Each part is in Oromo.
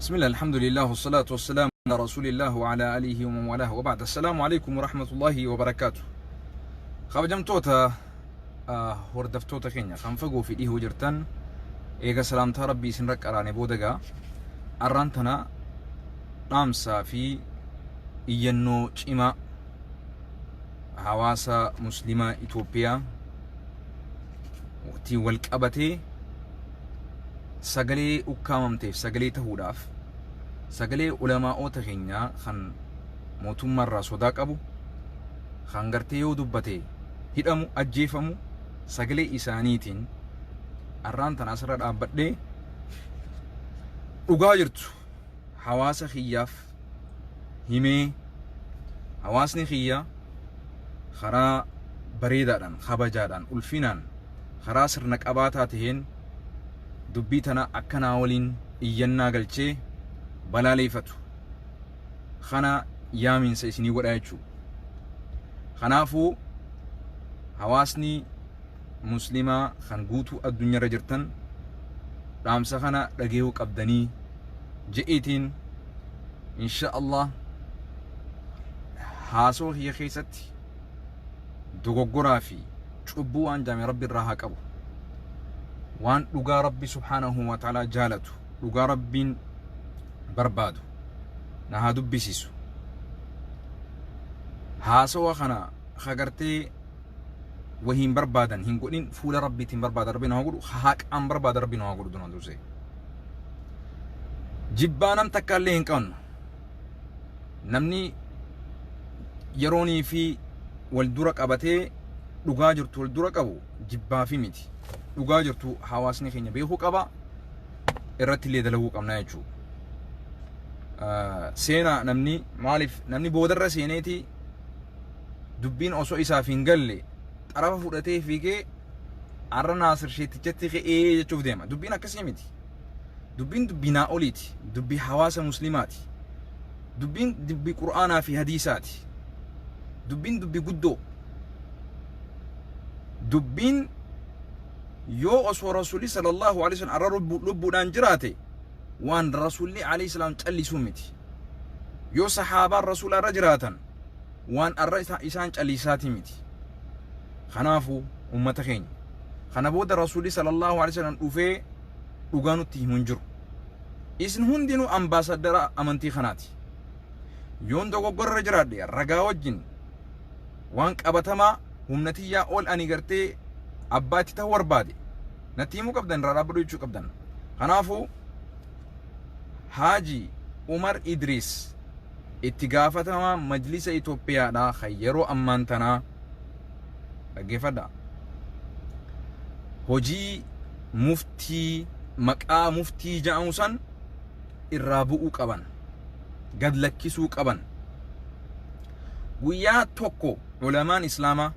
بسم الله الحمد لله والصلاة والسلام على رسول الله وعلى آله ومن والاه وبعد. السلام عليكم ورحمة الله وبركاته. خبجمتوتا هردفتوتا كينيا خنفقو في إيه وجرتن إيغا سلامتا ربي سنرك أراني بودغا أرانتنا نامسا في إيانو چيما حواسا مسلمة إثيوبيا وتي والكأبتي sagalee ukkaamamteef sagalee tahuudhaaf sagalee ulamaa'oota keenyaa kan mootummaarraa sodaa qabu kan gartee yoo dubbate hidhamu ajjeefamu sagalee isaaniitiin arraan tan asirra dhaabbadhee dhugaa jirtu hawaasa kiyyaaf himee hawaasni kiyya karaa bareedaadhaan kabajaadhaan ulfinaan karaa sirna qabaataa taheen dubbii tana akkanaa waliin iyyannaa galchee balaaleeffatu kana yaaminsa isinii godha jechuu. Kanaafuu hawaasni muslimaa kan guutuu addunyaarra jirtan dhaamsa kana dhageehuu qabdanii je'eetiin insha Allah haasoo kiyya keessatti dogoggoraa fi cubbuu waan jaame rabbi irraa haa qabu. وان لغا ربي سبحانه وتعالى جالته لغا ربي بربادو نها دبسيسو هاسوا خنا خغرتي وهين بربادن هين قولين فول ربي تين برباد ربنا هقول هاك ام برباد ربنا هقول دون دوزي جبانم تكالين كون نمني يروني في والدرك ابتي لغا جرت والدرك ابو جبا في ميتي dhugaa jirtu hawaasni keenya beekuu qaba irratti illee dalaguu qabna jechuu. Seenaa namni boodarra seeneeti dubbiin osoo isaaf hin galle xarafa fudhatee fiigee arra Naasir Sheetichatti ka'ee jechuuf deema. Dubbiin akkasii miti. Dubbiin dubbii naa'oliiti. Dubbii hawaasa muslimaati. Dubbiin dubbii Qur'aanaa fi hadiisaati. Dubbiin dubbii guddoo. Dubbiin yoo osoo rasuulli sallallahu alaihi wasallam arra lubbuudhaan jiraate waan rasuulli alaihi salam callisuu miti. Yoo sahaabaan rasuula irra jiraatan waan arra isaan callisaati miti. Kanaafuu ummata keenya kana booda rasuulli sallallahu alaihi wasallam dhufee dhugaa nutti himu hin jiru. Isin hundinuu ambaasadara amantii kanaati. Yoon dogoggorra jiraadhe ragaa wajjin waan qabatamaa humnatiyyaa ol ani gartee abbaati ta'uu barbaade natti himuu qabdan irraa dhaabbaduu jechuu qabdan. Kanaafuu Haaji Umar Idris itti gaafatamaa majlisa Itoophiyaadhaa kan yeroo ammaan tanaa dhaggeeffadha. Hojii muftii maqaa muftii jedhamu san irraa bu'uu qaban, gad lakkisuu qaban. Guyyaa tokko ulamaan islaamaa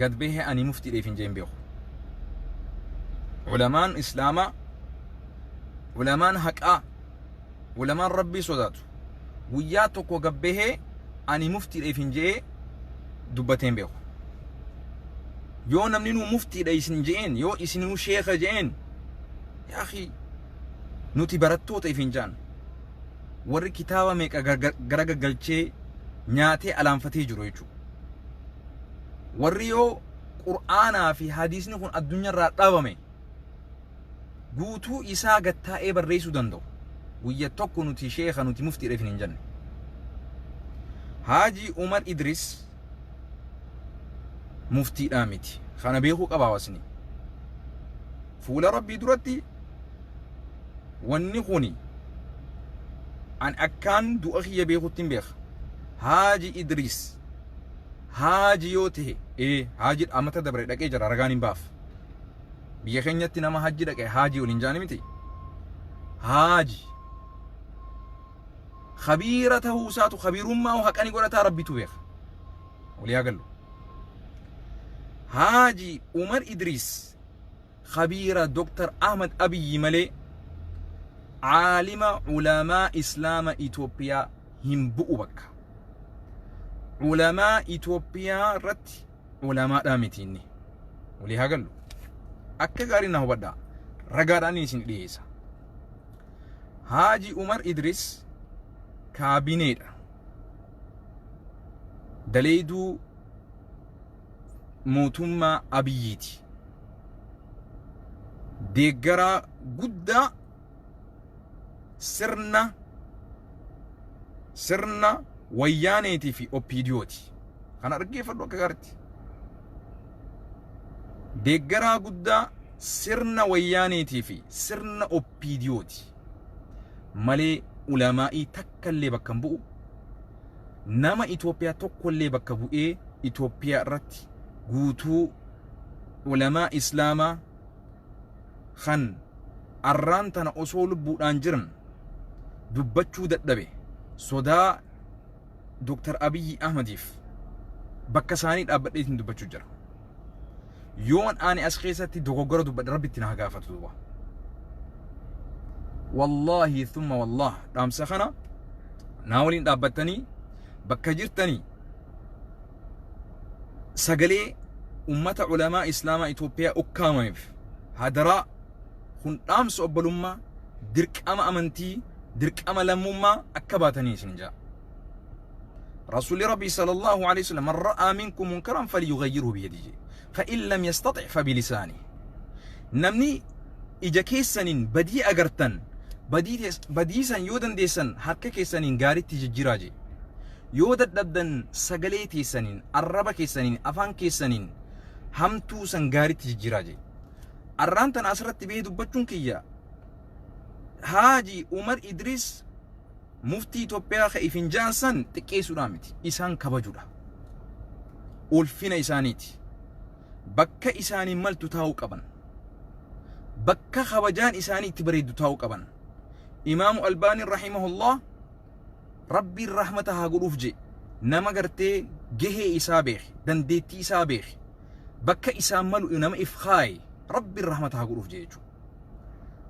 قد به أني مفتي لي فين جاين بيخو علمان إسلاما علمان حقا علمان ربي صداتو وياتوك وقد به أني مفتي لي فين جاي دبتين بيخو يو نمنينو مفتي لي سن جاين يو إسنو شيخ جاين يا أخي نوتي براتو تي فين جان وري كتابة ميكا غرغ غلچه نياتي علام فتي جرويچو warriyoo qur'aanaa fi hadiisni kun addunyaarraa dhabame guutuu isaa gattaa'ee barreessuu danda'u guyya tokko nuti sheekha nuti muftiidhaaf hin jenne. Haaji Umar Idris muftiidhaa miti. Kana beekuu qaba hawaasni. Fuula rabbii duratti wanni kuni an akkaan du'a kiyya beekuutti hin beeka. Haaji Idris Haaji yoo ta'e haaji amata dabre dhaqee jira ragaan hin baaf. Biyya keenyatti nama haaji dhaqee haaji waliin jaani miti. Haaji khabiira ta'uu isaatu khabiirummaa haqanii godhataa rabbitu beeka. Walii agallu. Haaji Umar Idris khabiira Dr. Ahmad Abiyyi malee caalima ulamaa islaama Itoophiyaa hin bu'u bakka. علماء إثيوبيا رت علماء دامتيني ولي هاقلو أكا غارينا هو بدا رقاراني سن ليسا Haaji Umar Idris kaabineedha. Daleeduu mootummaa Abiyyiiti. Deeggaraa guddaa sirna wayyaaneetii fi oppiidiyooti. Kana dhaggeeffadhu akka gaariitti. Deeggaraa guddaa sirna wayyaaneetii fi sirna oppiidiyooti. Malee ulamaa'ii takka illee bakka hin bu'u. Nama Itoophiyaa tokko illee bakka bu'ee Itoophiyaa irratti guutuu ulamaa Islaamaa kan arraan tana osoo lubbuudhaan jiran dubbachuu dadhabe sodaa Dr. Abiy Ahmediif bakka isaanii dhaabbadheetiin dubbachuu jira. Yoon ani as keessatti dogoggora dubbadhe rabbitti na gaafatu duuba. Wallahi thumma wallah dhaamsa kana naa waliin dhaabbattanii bakka jirtanii sagalee ummata ulamaa Islaamaa Itoophiyaa ukkaamameef hadaraa kun dhaamsa obbolummaa dirqama amantii dirqama lammummaa akka baatanii isin jaa. رسول ربي صلى الله عليه وسلم من رأى منكم منكرا فليغيره بيده فإن لم يستطع فبلسانه. نمني إجا كيسانين بدي أغرتن بديسان يودن ديسان حركة كيسانين غاري تججراجي يودد دبدن سغلي تيسانين الربا كيسانين أفان كيسانين همتو سان غاري تججراجي الرانتن أسرت بيه دبچون كيا هاجي عمر إدريس مفتي إثيوبيا خيفين جانسان تكيسو رامتي إسان كبجودا أولفين إسانيتي بكا إساني ملتو تاو قبن بكا خبجان إساني تبريدو تاو قبن. إمام الباني رحمه الله ربي الرحمة هاقروف جي نما قرتي جهي إسابيخ دنديتي إسابيخ بكا إسان ملو إنما إفخاي ربي الرحمة هاقروف جي جو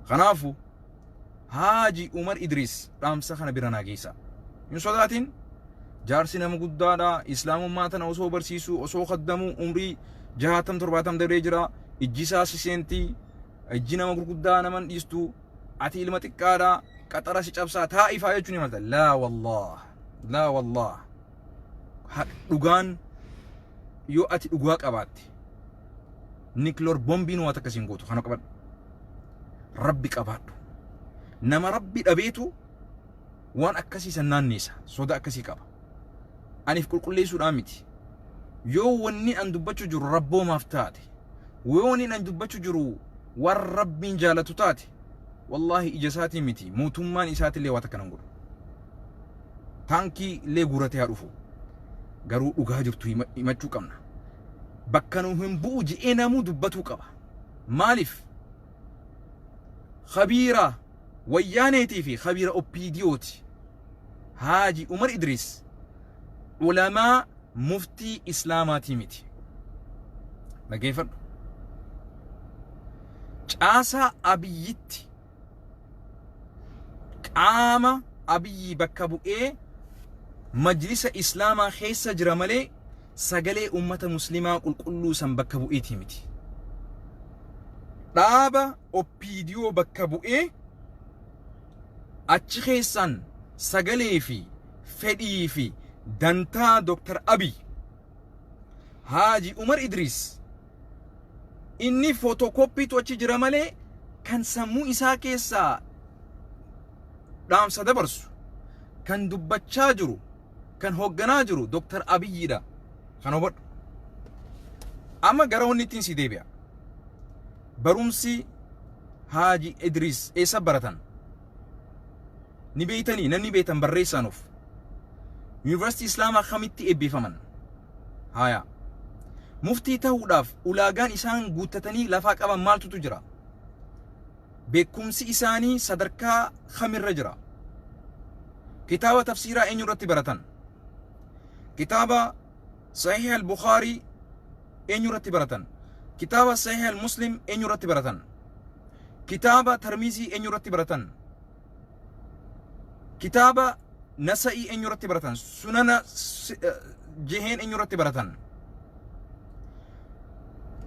خنافو هاجي عمر إدريس رامسا خنا برانا جيسا من صداتين جارسنا مقدادا إسلام ماتنا أسو برسيسو أسو خدمو عمري جهاتم ترباتم دريجرا إجيسا سيسينتي إجينا مقدانا من يستو أتي المتكارا كترى سيجابسا تائفا يجوني مالتا لا والله لا والله دوغان يو أتي دوغاك أباتي نيكلور بومبين واتكسين قوتو خانو قبات ربك أباتو نما ربي أبيتو وان أكسي سنان نيسا صدا أكسي كابا أني في كل ليسو رامتي يو وني أن دبچو جرو ربو مافتاتي ويوني أن دبچو جرو والرب من جالتو تاتي والله إجاساتي متي موتمان إساتي اللي واتكنا نقول تانكي اللي غورتي هارفو غارو أغاجرتو يمجو كمنا بكانو هم بوجي إنامو دبتو كبا مالف خبيرة ويانيتي في خبيرة أوبيديوتي هاجي عمر إدريس علماء مفتي إسلاماتي متي نقيفر جاسا أبيتي قام أبي بكبو مجلس إسلاما خيسا جرمالي سغلي أمة مسلمة قل قلو سن بكبو تيمتي دابا أوبيديو بكبو أتش خيسان سغلي في فدي في دانتا دكتور أبي هاجي عمر إدريس إني فوتوكوبي توچي جرمالي كان سمو إسا كيسا دام سدبرسو كان دبچا جرو كان هوغنا جرو دكتور أبي دا خانو بر أما غراون نتين سي ديبيا برومسي هاجي إدريس إيسا برتن نبيتني نبيتن بريسانوف يونيفرسيتي إسلاما خميتي إبي فمن هايا مفتي تهوداف أولاغان إسان قوتتني لفاق أبا مالتو تجرى بكمسي إساني صدركا خمر رجرى كتابة تفسيرا إن يرتب برتن كتابة صحيح البخاري إن يرتب برتن كتابة صحيح المسلم إن يرتب برتن كتابة ترميزي إن يرتب برتن كتابة نسائي إن يرتب برتن سنن جهين إن يرتب برتن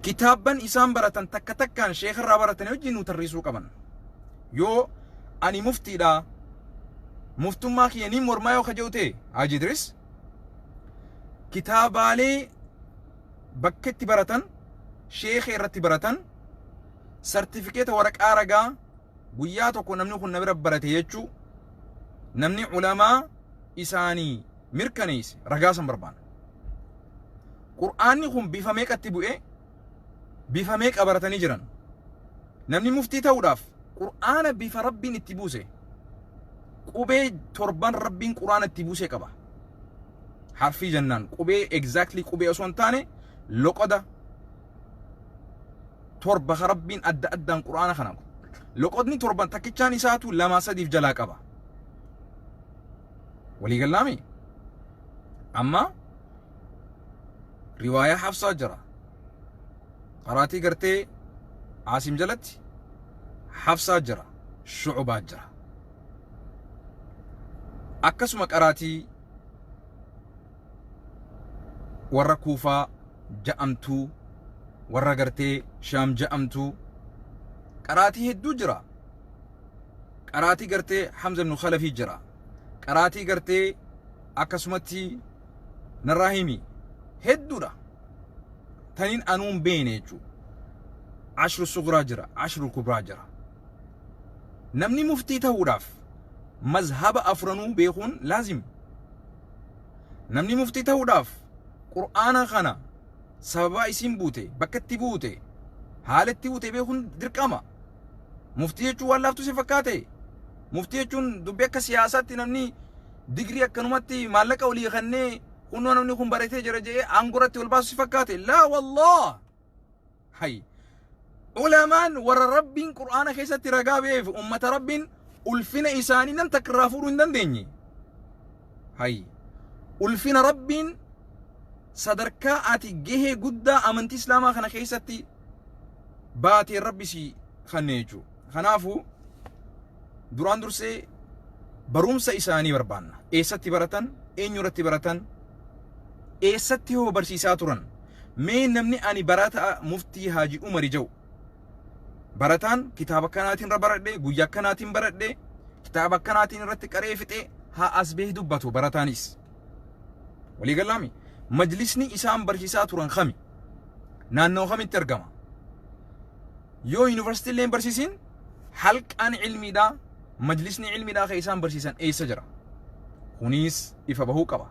كتابا إسام برتن تك تكان شيخ الرابرتن يجي نترسو كمان يو ani muftiidha muftummaa kiyya ni mormaa yoo kajeute Haji Idris kitaabalee bakka itti baratan sheekha irratti baratan sartifikeeta waraqaa ragaa guyyaa tokko namni kun na bira barate jechuu namni ulamaa isaanii mirkaneesse ragaa san barbaana. Qur'aanni kun bifa meeqatti bu'ee bifa meeqa baratanii jiran namni muftii ta'uudhaaf qur'aana bifa rabbiin itti buuse qubee torban rabbiin qur'aana itti buuse qaba. Harfii jennaan qubee exactly qubee osoo hin taane loqoda torba rabbiin adda addaan qur'aana kana loqodni torban takkichaan isaatu 2-3 jalaa qaba. walii gallaami amma riwaayaa Hafsaa jira qaraatii gartee Aasim jalatti Hafsaa jira Shu'baa jira akkasuma qaraatii warra Kuufaa ja'amtuu warra gartee Shaam ja'amtuu qaraatii hedduu jira. qaraatii gartee Hamza ibn Khalafii jira qaraatii gartee akkasumatti Narraahimi hedduudha taniin anuun beene jechuudha. Ashru Sughraa jira Ashru Kubraa jira. namni muftii ta'uudhaaf mazhaba afranuu beekuun laazim. namni muftii ta'uudhaaf qur'aana kana sababa isin buute bakka itti buute haala itti buute beekuun dirqama. muftii jechuun waan laaftu si fakkaate muftii jechuun dubbii akka siyaasaatti namni digrii akkanumatti maallaqa olii kennee kunoo namni kun baratee jira jedhee aangoratti wal baasu si fakkaate laa wallah. hay ulamaan warra rabbiin qur'aana keessatti ragaa beef ummata rabbiin ulfina isaanii nan takirraa fuudhuu hin dandeenye. hay ulfina rabbiin sadarkaa ati gahee guddaa amantii islaamaa kana keessatti baatee rabbi si kenne jechuudha. kanaafu duraan dursee barumsa isaanii barbaanna. eessatti baratan eenyu irratti baratan eessatti hoo barsiisaa turan mee namni ani barata muftii Haji Umar jau barataan kitaaba kanaatiin baradhe guyyaa kanaatiin baradhe kitaaba kanaatiin irratti qaree fixe haa as bee dubbatu barataanis. walii gallaami majlisni isaan barsiisaa turan kami naannoo kamitti argama yoo yuunivarsiitii illee barsiisin halqaan ilmiidha majlisni ilmiidha ka isaan barsiisan eessa jira kunis ifa bahuu qaba.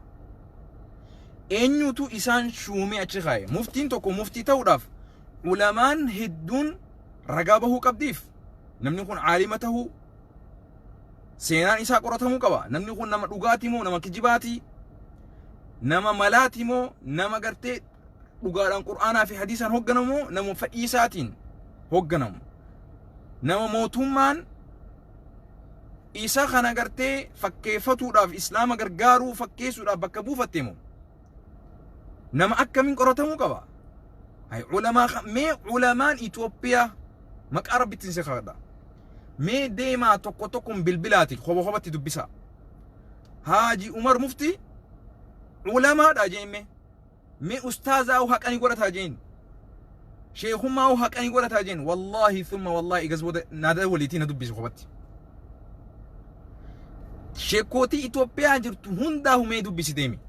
eenyutu isaan shuumee achi kaaye muftiin tokko muftii ta'uudhaaf ulamaan hedduun ragaa bahuu qabdiif namni kun aalima ta'uu seenaan isaa qoratamuu qaba. namni kun nama dhugaatii moo nama kijibaati nama malaati moo nama gartee dhugaadhaan qur'aanaa fi hadiisaan hoogganamu nama fedhii isaatiin hoogganamu nama mootummaan isa kana gartee fakkeeffatuudhaaf islaama gargaaruu fakkeessuudhaaf bakka buufatte moo nama akkamiin qoratamuu qaba. hay ulamaa mee ulamaan Itoophiyaa maqaa rabbittiin si kadhadha mee deemaa tokko tokkoon bilbilaati kophaatti dubbisa. Haji Umar muftii ulamaadha jeemme mee ustaazaa haqanii godhataa jeen sheekhummaa haqanii godhataa jeen wallahi thumma wallahi gazbooda naada waliitii na dubbisa kophaatti. sheekootii Itoophiyaa jirtu hundaa mee dubbisi deemi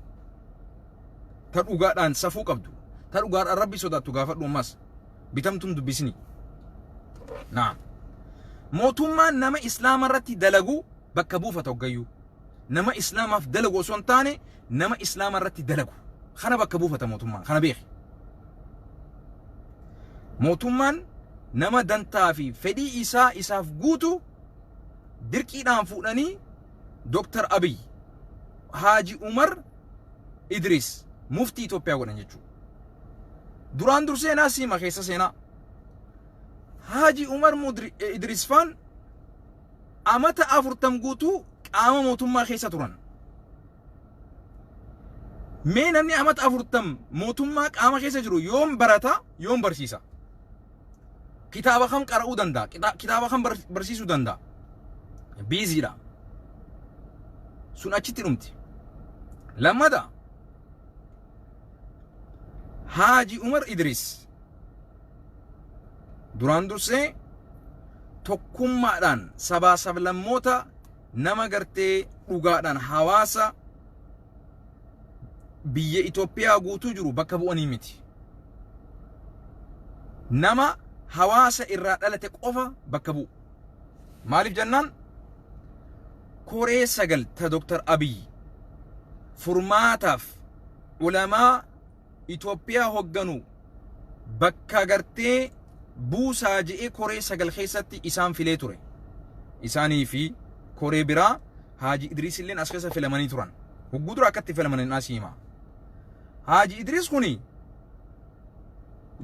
ta dhugaadhaan safuu qabdu ta dhugaadhaan rabbi sodaattu gaafadhu ammas bitamtuun dubbisni. naam mootummaan nama islaama irratti dalagu bakka buufata hoggayyuu nama islaamaaf dalagu osoo hin taane nama islaama irratti dalagu kana bakka buufata mootummaan kana beeki. mootummaan nama dantaa fi fedhii isaaf guutu dirqiidhaan fuudhanii Dr. Abiy Haji Umar Idris muftii Itoophiyaa godhan jechuudha. duraan dursee naa siima keessa seenaa Haji Umar Idris faan amata 40 guutuu qaama mootummaa keessa turan. mee namni amata 40 mootummaa qaama keessa jiru yoom barata yoom barsiisa kitaaba kam qara'uu danda'a kitaaba kam barsiisuu danda'a biiziidha sun achitti dhumti. lammada Haji Umar Idris duraan dursee tokkummaadhaan sabaa sablammoota nama gartee dhugaadhaan hawaasa biyya Itoophiyaa guutuu jiru bakka bu'anii miti. Nama hawaasa irraa dhalate qofa bakka bu'u. Maaliif jennaan koree 9 ta Dr. Abiy furmaataaf ulamaa Itoophiyaa hogganu bakka gartee buusaa je'ee koree 9 keessatti isaan filee ture. Isaanii fi koree biraa Haaji Idris illeen as keessa filamanii turan. Hogguu dura akkatti filamanii asiima. Haaji Idris kuni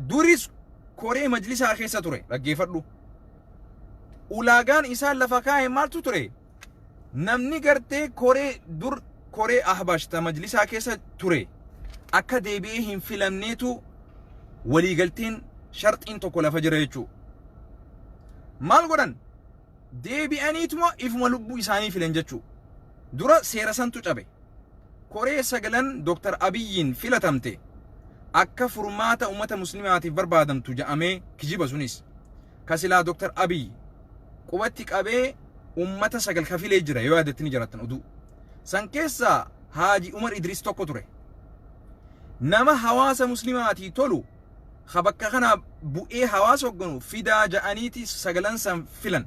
duris koree majlisaa keessa ture. Dhaggeeffadhu. Ulaagaan isaan lafa kaa'e maaltu ture? Namni gartee koree Ahbash ta majlisaa keessa ture akka deebi'ee hin filamneetu waliigalteen sharxiin tokko lafa jira jechuudha. Maal godhan? Deebi'aniituma ifuma lubbuu isaanii filan jechuudha. Dura seera santu cabe. Koree 9 Dr. Abiyyiin filatamte akka furmaata ummata muslimaatiif barbaadamtu jedhamee kijiba sunis kasilaa Dr. Abiy qubatti qabee ummata 9 kafilee jira yoo yaadattanii jiraattan oduu. San keessaa Haaji Umar Idris tokko ture. Nama hawaasa muslimaatii tolu bakka kana bu'ee hawaasa hogganu fidaa ja'aniiti 9 san filan.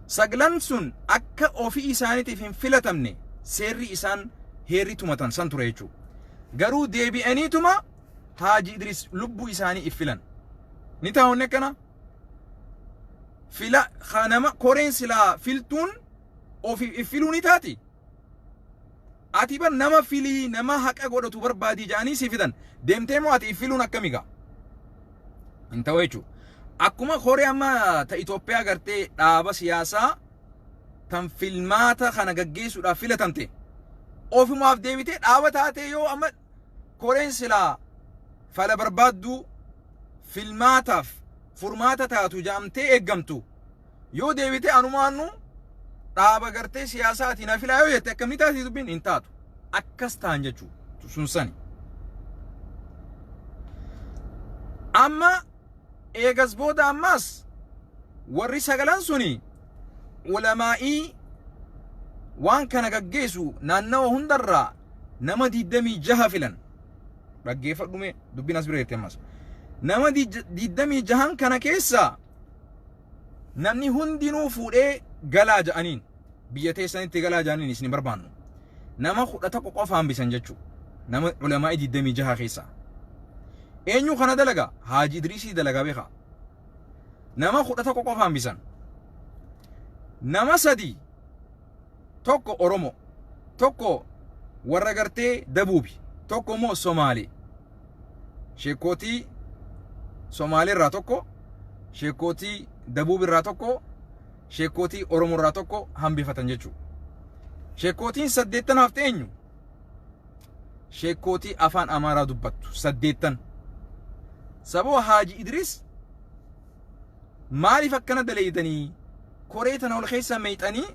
9 sun akka ofii isaaniitiif hin filatamne seerri isaan heerri tumatan san ture jechuudha. Garuu deebi'aniituma Haaji Idris lubbuu isaanii iffilan. Ni taa'onne kana fila nama koreen silaa filtuun ofii iffiluu ni taati. Ati ban nama filii nama haqa godhatu barbaadii ja'anii si fidan deemtee moo ati iffiluun akkamigaa? Hin ta'u jechuudha. Akkuma koree amma ta Itoophiyaa gartee dhaaba siyaasaa tan filmaata kana gaggeessuudhaaf filatamte ofumaaf deebitee dhaaba taatee yoo amma koreen silaa fala barbaaddu filmaataaf furmaata taatu ja'amtee eeggamtu yoo deebitee anumaannu dhaaba gartee siyaasaatiin afilaa yoo jette akkamni taati dubbiin hin taatu. Akkas ta'an jechuudha sun sani. Amma eegas booda ammas warri 9 suni ulamaa'ii waan kana gaggeessu naannawa hundarraa nama 26 filan. Dhaggeeffadhume dubbiin as bireetti ammas. Nama 26 kana keessa namni hundinuu fuudhee galaa ja'aniin biyya teessanitti galaa ja'aniin isin barbaannu. Nama 11 qofa hambisan jechuudha. Nama ulamaa'ii 26 keessa. Eenyu kana dalaga? Haaji Idrisii dalagaa beeka. Nama 11 qofa hambisan. Nama 3 tokko Oromo, tokko warra gartee Dabuubi, tokko moo Somaalee. Sheekootii Somaalee irraa tokko, sheekootii Dabuubi irraa tokko, sheekootii Oromo irraa tokko hambifatan jechuudha. Sheekootiin 8 hafte eenyu? Sheekootii afaan Amaaraa dubbattu 8. Saboo Haaji Idris maaliif akkana daleeytanii koree tana ol keessa meeyxanii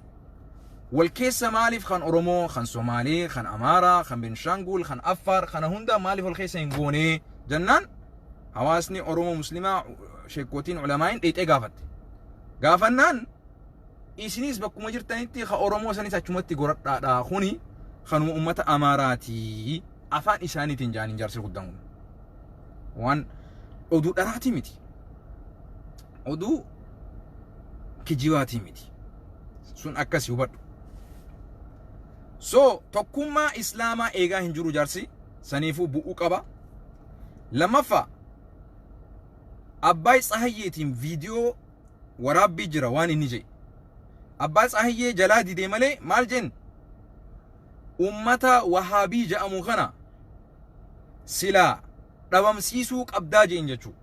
wal keessa maaliif kan Oromoo, kan Somaalee, kan Amaaraa, kan Benshangul, kan Affaar, kan hunda maaliif ol keessa hin goonee jennaan hawaasni Oromoo muslimaa sheekootiin ulamaa'in dheexee gaafatte. Gaafannaan isinis bakkuma jirtanitti ka Oromoo sanis achumatti goradhaadha kuni kanuma ummata Amaaraati afaan isaaniitiin jaaniin jaarsi guddaan kun. Waan oduu dharaati miti. Oduu kijiwaati miti. Sun akkasi hubadhu. So tokkummaa islaamaa eegaa hin jiru jaarsi saniifuu bu'uu qaba. Lammaffaa Abbaay Tsahayyeetiin viidiyoo waraabbii jira waan inni jedhe. Abbaay Tsahayyee jalaa didee malee maal jenna? Ummata Wahaabii jedhamu kana silaa dhabamsiisuu qabdaa jeen jechuudha.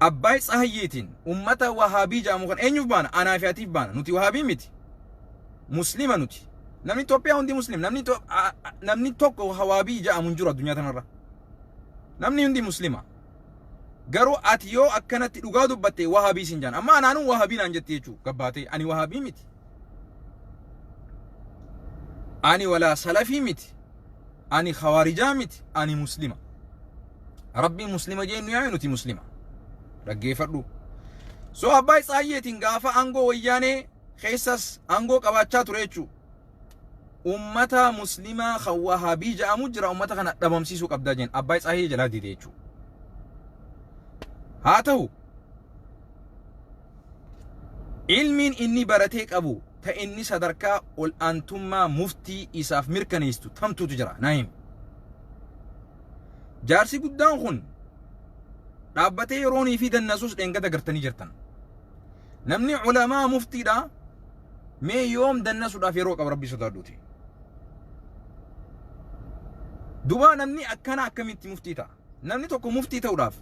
Abbaay Tsahayyeetiin ummata Wahaabii jedhamu kana eenyuuf baana? Anaa fi atiif baana. Nuti Wahaabii miti. Muslima nuti. Namni Itoophiyaa hundi muslim. Namni tokko Wahaabii jedhamu hin jiru addunyaa tanarra. Namni hundi muslima. Garuu ati yoo akkanatti dhugaa dubbatte Wahaabii sin jaan. Amma anaanuu Wahaabii naan jettee jechuudha gabbaatee. Ani Wahaabii miti. Ani walaa Salafii miti. Ani Khawaarijaa miti. Ani muslima. Rabbiin muslima jennu yaa nuti muslima. Dhaggeeffadhu. So abbay tsaayeetiin gaafa aangoo wayyaanee keessas aangoo qabaachaa ture jechuudha. Ummata muslimaa kan wahabii jedhamu jira, ummata kana dhabamsiisuu qabdaa jeen abbay tsaayee jalaa dide jechuudha. haa ta'u ilmiin inni baratee qabu ta inni sadarkaa ol aantummaa muftii isaaf mirkaneessu tamtuutu jira. Naayim jaarsi guddaan kun dhaabbatee yeroonii fi dannasuus dheengada gartanii jirtan. Namni ulamaa muftiidha, mee yoom dannasuudhaaf yeroo qaba rabbi sodaadhuuti. Duba namni akkana akkamitti muftii ta'a? Namni tokko muftii ta'uudhaaf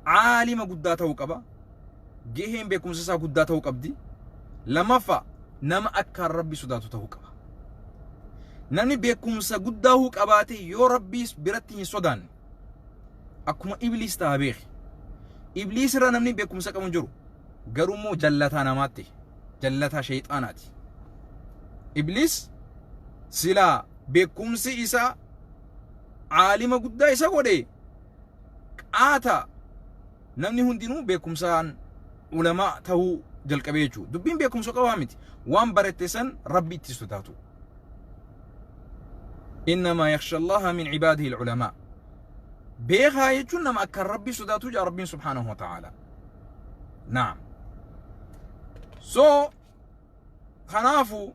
aalima guddaa ta'uu qaba, gaheen beekumsa isaa guddaa ta'uu qabdi. Lammaffaa nama akka rabbi sodaatu ta'uu qaba. Namni beekumsa guddaa huu qabaate yoo rabbi biratti hin sodaanne akkuma ibliis ta'a beeki. Ibliis irra namni beekumsa qabu jiru garuu immoo jallataa namaatti, jallataa shayxaanaati. Ibliis silaa beekumsi isaa aalima guddaa isa godhe qaata namni hundinuu beekumsaan ulamaa ta'uu jalqabee jechuudha. Dubbiin beekumsa qabaa miti, waan barate san rabbi itti sodaatu. إنما يخشى الله من عباده العلماء. بيخا يجون نما أكر ربي صداتو جا ربي سبحانه وتعالى. نعم. خنافو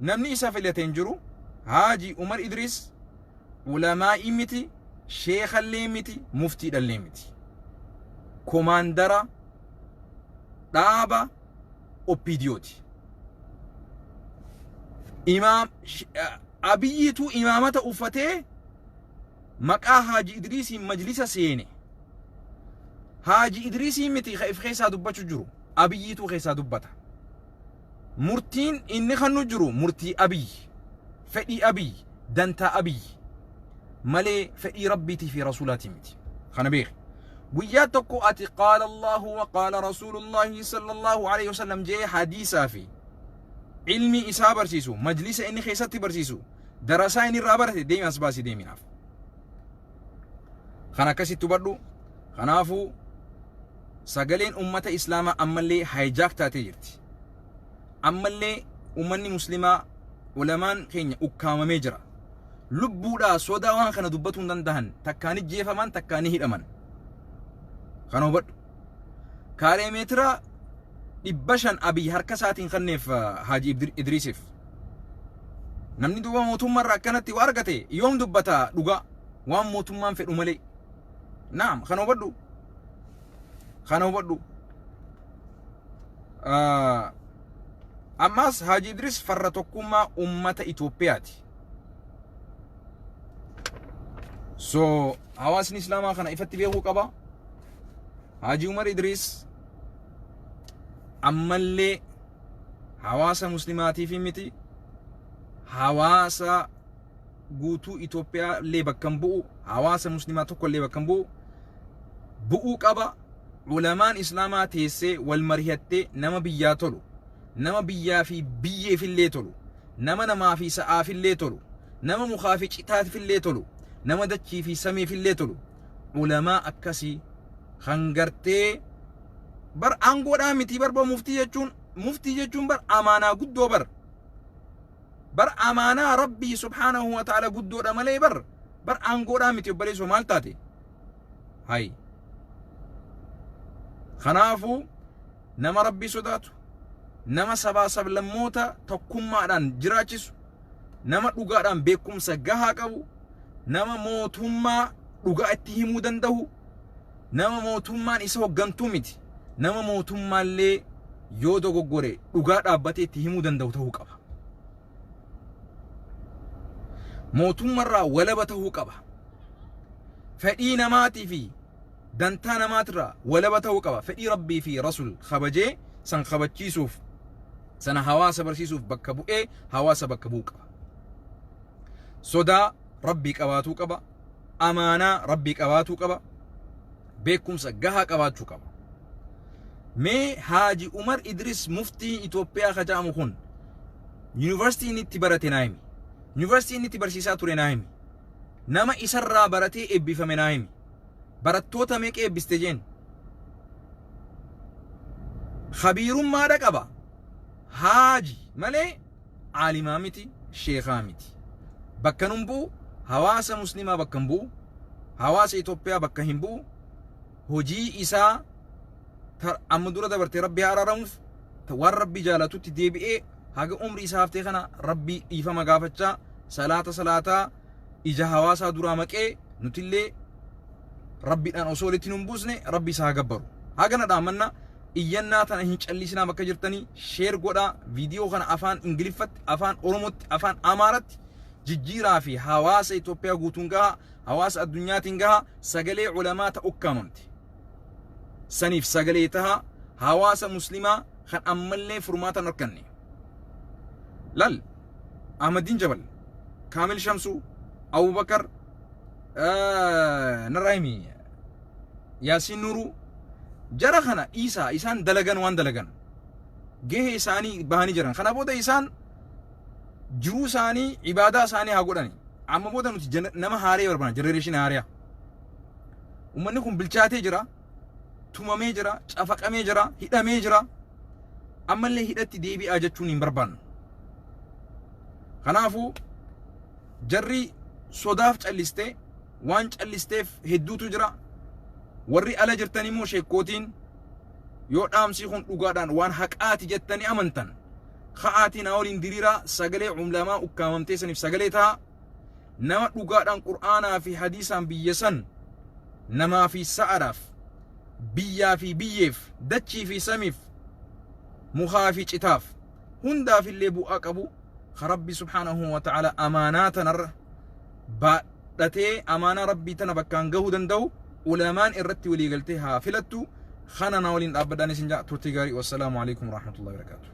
نمني سافلة تنجرو هاجي عمر إدريس علماء إمتي شيخ الليمتي مفتي الليمتي كوماندرا دابا أوبيديوتي إمام أبيتو إمامة أفتي مكا هاجي إدريسي مجلس سيني هاجي إدريسي متي خيف خيسا دبتو جرو أبيتو خيسا دبتا مرتين إني خنو جرو مرتي أبي فئي أبي دنتا أبي ملي فئي ربيتي في رسولاتي متي خنبيخ وياتكو أتي قال الله وقال رسول الله صلى الله عليه وسلم جي حديثا في علمي إسا برسيسو مجلس إني خيساتي برسيسو درسا إني رابرتي ديم أسباسي ديمي ناف خنا كسي تبردو خنافو ساقلين أمة إسلاما أما اللي هايجاك تاتي جرتي أما اللي أمني مسلمة ولمان خينيا أكام ميجرا لبودا سودا وان خنا دبتون دندهن تكاني جيفا من تكاني هيد أمان خنو بردو كاري مترا إبشان أبي هركساتين خنف حاجي إدريسيف نمني دوبا موتوم مرة كانت وارغتي يوم دبتا دوغا وان موتوم في أمالي نعم خنو بدو أماس حاجي إدريس فرطوكما أمة إثيوبياتي حواس الإسلام خنا إفتي بيهو كبا حاجي عمر إدريس أمالي حواس مسلماتي في متي حواس guutuu Itoophiyaa illee bakkan bu'u hawaasa muslimaa tokko illee bakkan bu'uu qaba. Ulamaan islaamaa teessee wal mari'attee nama biyyaa tolu, nama biyyaa fi biyyeef illee tolu, nama namaa fi sa'aaf illee tolu, nama mukaa fi citaaf illee tolu, nama dachii fi samiif illee tolu. Ulamaa akkasii hangartee bar aangoodhaa miti barba muftii jechuun bar amaanaa guddoo bar amaanaa rabbii subhaanahu wa ta'ala guddoodha malee bar aangoodhaa miti obboleessoo maal taate hay. Kanaafuu nama rabbii sodaatu, nama sabaa sablammoota tokkummaadhaan jiraachisu, nama dhugaadhaan beekumsa gahaa qabu, nama mootummaa dhugaa itti himuu danda'u, nama mootummaan isa hoggantuu miti, nama mootummaallee yoo dogoggore dhugaa dhaabbatee itti himuu danda'u ta'uu qaba. mootummarraa walaba ta'uu qaba. Fedhii namaatii fi dantaa namaatirraa walaba ta'uu qaba. Fedhii rabbii fi rasul kabajee san kabachiisuuf sana hawaasa barsiisuuf bakka bu'ee hawaasa bakka bu'uu qaba. Sodaa rabbii qabaatuu qaba. Amaanaa rabbii qabaatuu qaba. Beekumsa gahaa qabaachuu qaba. Mee Haaji Umar Idris muftii Itoophiyaa kajaamu kun yuunivarsiitiin itti barate naayimi. Yuunivarsiitiin itti barsiisaa ture naayimi. Nama isarraa baratee eebbifame naayimi. Barattoota meeqa eebbiste jeen? khabiirun maadha qaba haaji malee caalimaa miti sheekaa miti bakka nun bu'u hawaasa muslimaa bakka hin bu'u hawaasa Itoophiyaa bakka hin bu'u hojii isaa amma dura dabarte rabbi araaramuuf waan rabbi jaalatutti deebi'ee haga umri isaa haftee kana rabbi dhiifama gaafachaa salaataa ija hawaasaa duraa maqee nutillee rabbiidhaan osoo walitti nun buusne rabbi isaa gabbaru hagana dhaamanna iyyannaa tana hin callisinaa bakka jirtanii sheer godhaa viidiyoo kana afaan ingiliffatti afaan oromotti afaan amaaratti jijjiiraa fi hawaasa Itoophiyaa guutuun gaha hawaasa addunyaatiin gaha sagalee ulamaa ta'uu qaamamti saniif sagalee taha hawaasa muslimaa kan ammallee furmaatan arkanne lal Ahmadiin Jabal Kaamil Shamsuu Abubakar Naraimi Yaasiin Nuruu jara kana isaan dalagan waan dalagan gahee isaanii bahanii jiran kana booda isaan jiruu isaanii ibaadaa isaanii haa godhani amma booda nuti nama haaree barbaana generation haariyaa ummanni kun bilchaatee jira tumamee jira cafaqamee jira hidhamee jira ammallee hidhatti deebi'aa jechuun hin barbaannu kanaafuu jarri sodaaf callistee waan callisteef hedduutu jira warri ala jirtan immoo sheekkootiin yoo dhaamsii kun dhugaadhaan waan haqaati jettanii amantan kha'aatiin waliin diriiraa sagalee ulamaa ukkaamamtee saniif sagalee ta'a nama dhugaadhaan qur'aanaa fi hadiisaan biyya san namaa fi sa'aadhaaf biyyaa fi biyyeef dachii fi samiif mukaa fi citaaf hundaaf illee bu'aa qabu rabbi subhaanahu wa ta'ala amaanaa tanarra baadhatee amaanaa rabbii tana bakkaan gahuu danda'u ulamaan irratti walii galtee haa filattu khana na waliin dhaabbadhaan isin jaa turtii gaarii wassalaamu alaikum warahmatullahi wabarakatuh